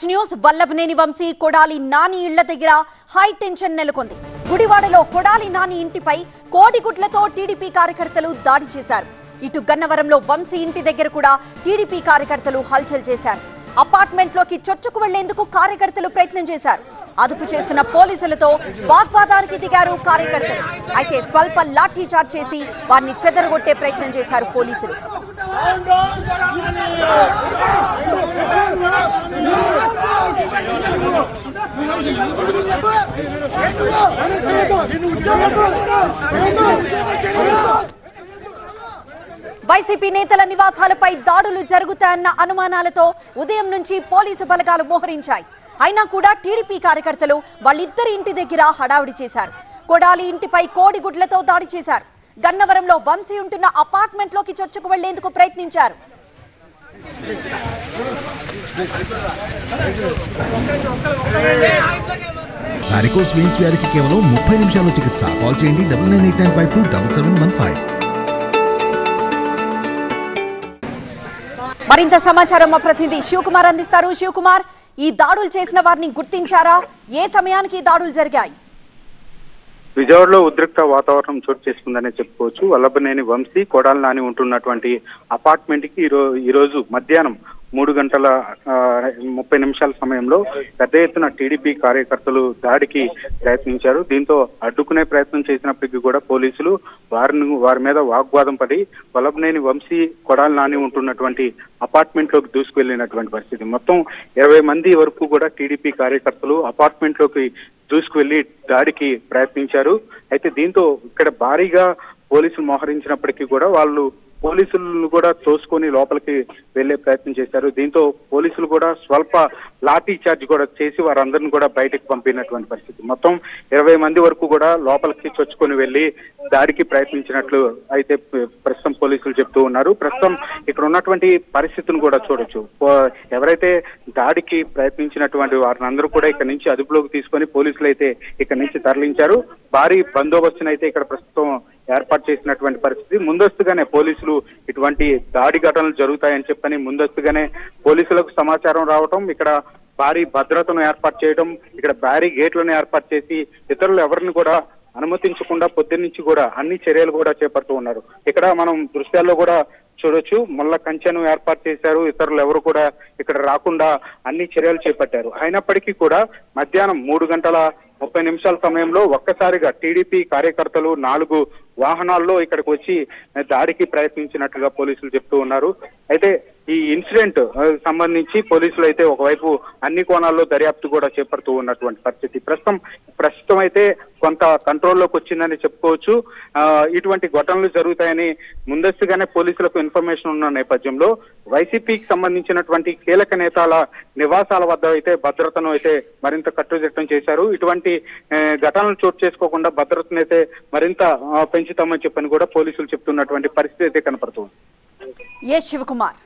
Next news Vallabhaneni Vamsi Kodali Nani ఇళ్ల దగ్గర high tension నెలకొంది. గుడివాడలో కొడాలి నాని ఇంటిపై కోడిగుడ్లతో టీడీపీ కార్యకర్తలు దాడి చేశారు. ఇటు గన్నవరంలో వంశీ ఇంటి దగ్గర కూడా టీడీపీ కార్యకర్తలు హల్చల్ చేశారు. అపార్ట్మెంట్లోకి చొచ్చుకు వెళ్లేందుకు కార్యకర్తలు ప్రయత్నం చేశారు. అదుపు చేస్తున్న పోలీసులతో వాగ్వాదానికి దిగారు కార్యకర్తలు. అయితే స్వల్ప లాఠీ చార్జ్ చేసి వారిని చెదరగొట్టే ప్రయత్నం చేశారు పోలీసులు. వైసీపీ నేతల నివాసాలపై దాడులు జరుగుతాయన్న అనుమానాలతో ఉదయం నుంచి పోలీసు బలగాలు మోహరించాయి. అయినా కూడా టీడీపీ కార్యకర్తలు వాళ్ళిద్దరి ఇంటి దగ్గర హడావుడి చేశారు. కొడాలి ఇంటిపై కోడిగుడ్లతో దాడి చేశారు. గన్నవరంలో వంశీ ఉంటున్న అపార్ట్మెంట్లోకి చొచ్చుకు వెళ్లేందుకు ప్రయత్నించారు. వారికోస్ వెయిన్స్ వ్యాధికి కేవలం 30 నిమిషాల్లో చికిత్స. కాల్ చేయండి 9989527715. మరింత సమాచారం మా ప్రతినిధి శివకుమార్ అందిస్తారు. శివకుమార్, ఈ దాడులు చేసిన వారిని గుర్తించారా? ఏ సమయానికి దాడులు జరిగాయి? విజయవాడలో ఉద్రిక్త వాతావరణం చోటు చేసుకుందనే చెప్పుకోవచ్చు. వల్లభనేని వంశీ కొడాలి నాని ఉంటున్నటువంటి అపార్ట్మెంట్ కి ఈరోజు మధ్యాహ్నం 3:30 సమయంలో పెద్ద ఎత్తున టీడీపీ కార్యకర్తలు దాడికి ప్రయత్నించారు. దీంతో అడ్డుకునే ప్రయత్నం చేసినప్పటికీ కూడా పోలీసులు వారి మీద వాగ్వాదం పడి వల్లభనేని వంశీ కొడాలి నాని ఉంటున్నటువంటి అపార్ట్మెంట్ లోకి దూసుకువెళ్ళినటువంటి పరిస్థితి. మొత్తం 20 మంది వరకు కూడా టీడీపీ కార్యకర్తలు అపార్ట్మెంట్ లోకి దూసుకువెళ్లి దాడికి ప్రయత్నించారు. అయితే దీంతో ఇక్కడ భారీగా పోలీసులు మోహరించినప్పటికీ కూడా వాళ్ళు పోలీసులను కూడా తోసుకొని లోపలికి వెళ్లే ప్రయత్నం చేశారు. దీంతో పోలీసులు కూడా స్వల్ప లాఠీ చార్జ్ కూడా చేసి వారందరిని కూడా బయటకు పంపినటువంటి పరిస్థితి. మొత్తం 20 మంది వరకు కూడా లోపలికి చొచ్చుకొని వెళ్లి దాడికి ప్రయత్నించినట్లు అయితే ప్రస్తుతం పోలీసులు చెప్తూ ఉన్నారు. ప్రస్తుతం ఇక్కడ ఉన్నటువంటి పరిస్థితిని కూడా చూడొచ్చు. ఎవరైతే దాడికి ప్రయత్నించినటువంటి వారిని అందరూ కూడా ఇక్కడ నుంచి అదుపులోకి తీసుకొని పోలీసులు అయితే ఇక్కడ నుంచి తరలించారు. భారీ బందోబస్తును అయితే ఇక్కడ ప్రస్తుతం ఏర్పాటు చేసినటువంటి పరిస్థితి. ముందస్తుగానే పోలీసులు ఇటువంటి దాడి ఘటనలు జరుగుతాయని చెప్పని ముందస్తుగానే పోలీసులకు సమాచారం రావటం, ఇక్కడ భారీ భద్రతను ఏర్పాటు చేయడం, ఇక్కడ భారీ గేట్లను ఏర్పాటు చేసి ఇతరులు ఎవరిని కూడా అనుమతించకుండా పొద్దున్నుంచి కూడా అన్ని చర్యలు కూడా చేపడుతూ ఉన్నారు. ఇక్కడ మనం దృశ్యాల్లో కూడా చూడొచ్చు, ముళ్ళ కంచెను ఏర్పాటు చేశారు. ఇతరులు ఎవరు కూడా ఇక్కడ రాకుండా అన్ని చర్యలు చేపట్టారు. అయినప్పటికీ కూడా మధ్యాహ్నం 3:30 సమయంలో ఒక్కసారిగా టీడీపీ కార్యకర్తలు 4 వాహనాల్లో ఇక్కడికి వచ్చి దాడికి ప్రయత్నించినట్లుగా పోలీసులు చెప్తూ ఉన్నారు. అయితే ఈ ఇన్సిడెంట్ సంబంధించి పోలీసులు అయితే ఒకవైపు అన్ని కోణాల్లో దర్యాప్తు కూడా చేపడుతూ ఉన్నటువంటి పరిస్థితి. ప్రస్తుతం అయితే కొంత కంట్రోల్లోకి వచ్చిందని చెప్పుకోవచ్చు. ఇటువంటి ఘటనలు జరుగుతాయని ముందస్తుగానే పోలీసులకు ఇన్ఫర్మేషన్ ఉన్న నేపథ్యంలో వైసీపీకి సంబంధించినటువంటి కీలక నేతల నివాసాల వద్ద అయితే భద్రతను అయితే మరింత కట్టుదిట్టం చేశారు. ఇటువంటి ఘటనలు చోటు చేసుకోకుండా భద్రతను అయితే మరింత పెంచుతామని చెప్పని కూడా పోలీసులు చెప్తున్నటువంటి పరిస్థితి అయితే కనపడుతుంది. శివకుమార్.